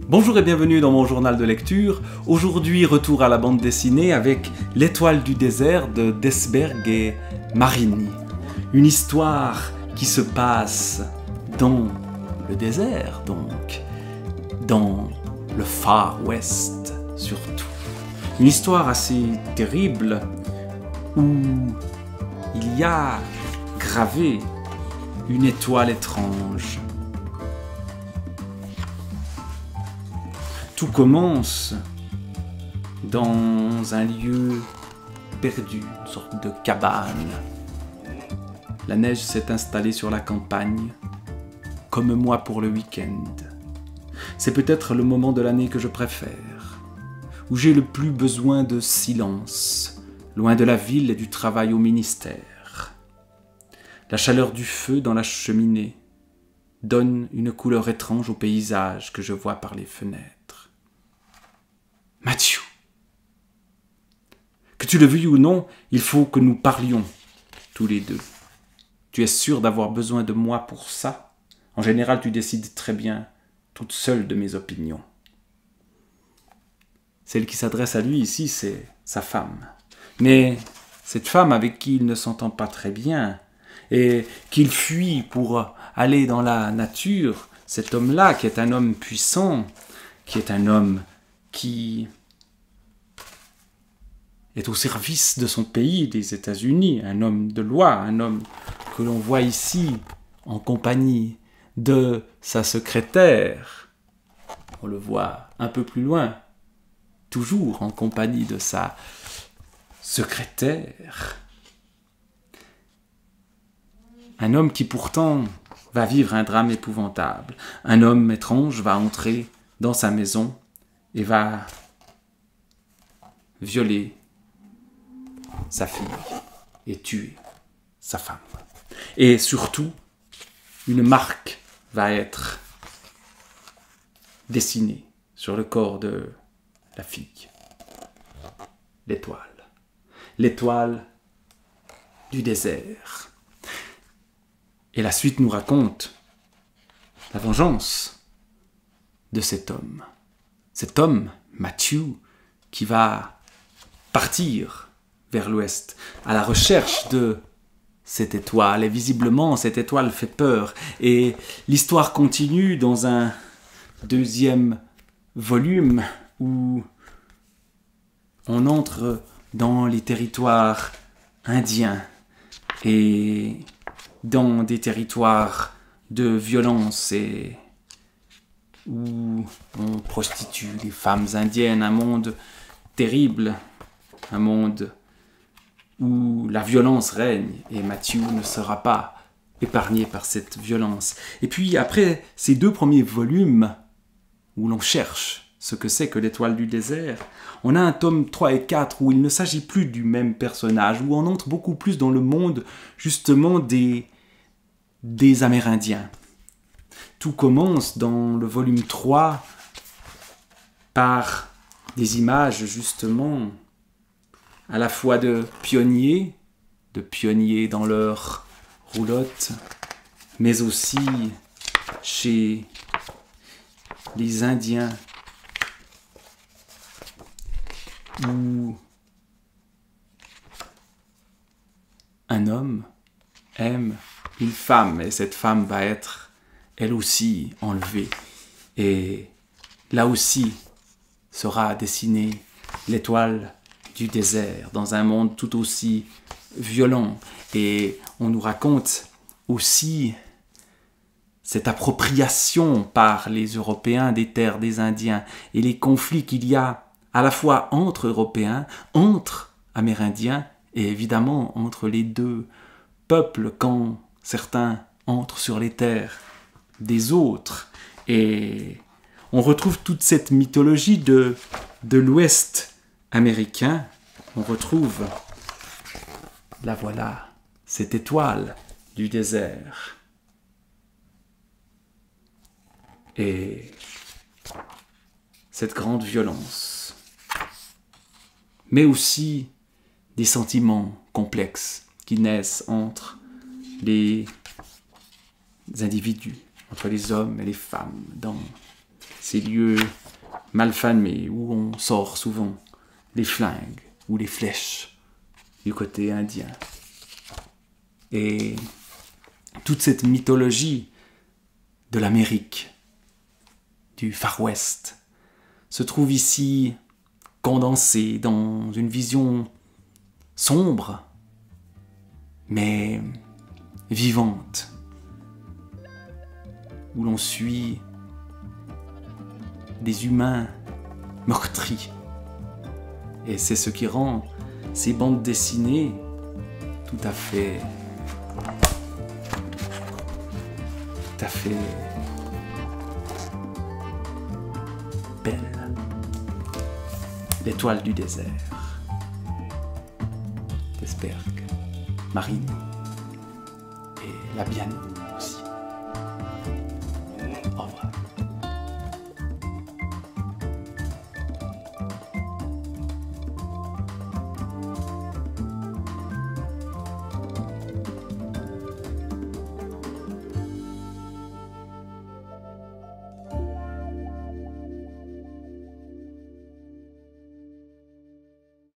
Bonjour et bienvenue dans mon journal de lecture. Aujourd'hui, retour à la bande dessinée avec L'étoile du désert de Desberg et Marini. Une histoire qui se passe dans le désert, donc, dans le Far West surtout. Une histoire assez terrible où il y a gravé une étoile étrange. Tout commence dans un lieu perdu, une sorte de cabane. La neige s'est installée sur la campagne, comme moi pour le week-end. C'est peut-être le moment de l'année que je préfère, où j'ai le plus besoin de silence, loin de la ville et du travail au ministère. La chaleur du feu dans la cheminée donne une couleur étrange au paysage que je vois par les fenêtres. Matthew, que tu le veuilles ou non, il faut que nous parlions, tous les deux. Tu es sûr d'avoir besoin de moi pour ça? En général, tu décides très bien, toute seule de mes opinions. Celle qui s'adresse à lui ici, c'est sa femme. Mais cette femme avec qui il ne s'entend pas très bien, et qu'il fuit pour aller dans la nature, cet homme-là, qui est un homme puissant, qui est un homme qui est au service de son pays, des États-Unis, un homme de loi, un homme que l'on voit ici en compagnie de sa secrétaire. On le voit un peu plus loin, toujours en compagnie de sa secrétaire. Un homme qui pourtant va vivre un drame épouvantable. Un homme étrange va entrer dans sa maison et va violer sa fille et tuer sa femme. Et surtout, une marque va être dessinée sur le corps de la fille. L'étoile. L'étoile du désert. Et la suite nous raconte la vengeance de cet homme. Cet homme, Matthew, qui va partir vers l'ouest à la recherche de cette étoile. Et visiblement, cette étoile fait peur. Et l'histoire continue dans un deuxième volume où on entre dans les territoires indiens et dans des territoires de violence et où on prostitue les femmes indiennes, un monde terrible, un monde où la violence règne, et Matthew ne sera pas épargné par cette violence. Et puis après ces deux premiers volumes, où l'on cherche ce que c'est que l'étoile du désert, on a un tome 3 et 4 où il ne s'agit plus du même personnage, où on entre beaucoup plus dans le monde justement des Amérindiens. Tout commence dans le volume 3 par des images justement à la fois de pionniers dans leur roulotte, mais aussi chez les Indiens où un homme aime une femme et cette femme va être elle aussi enlevée. Et là aussi sera dessinée l'étoile du désert dans un monde tout aussi violent. Et on nous raconte aussi cette appropriation par les Européens des terres des Indiens et les conflits qu'il y a à la fois entre Européens, entre Amérindiens et évidemment entre les deux peuples quand certains entrent sur les terres des autres. Et on retrouve toute cette mythologie de l'Ouest américain. On retrouve, la voilà, cette étoile du désert. Et cette grande violence. Mais aussi des sentiments complexes qui naissent entre les individus, entre les hommes et les femmes, dans ces lieux malfamés où on sort souvent les flingues ou les flèches du côté indien. Et toute cette mythologie de l'Amérique, du Far West, se trouve ici condensée dans une vision sombre, mais vivante, où l'on suit des humains meurtris. Et c'est ce qui rend ces bandes dessinées tout à fait belles. L'étoile du désert d'Esberg, Marini et Labiano.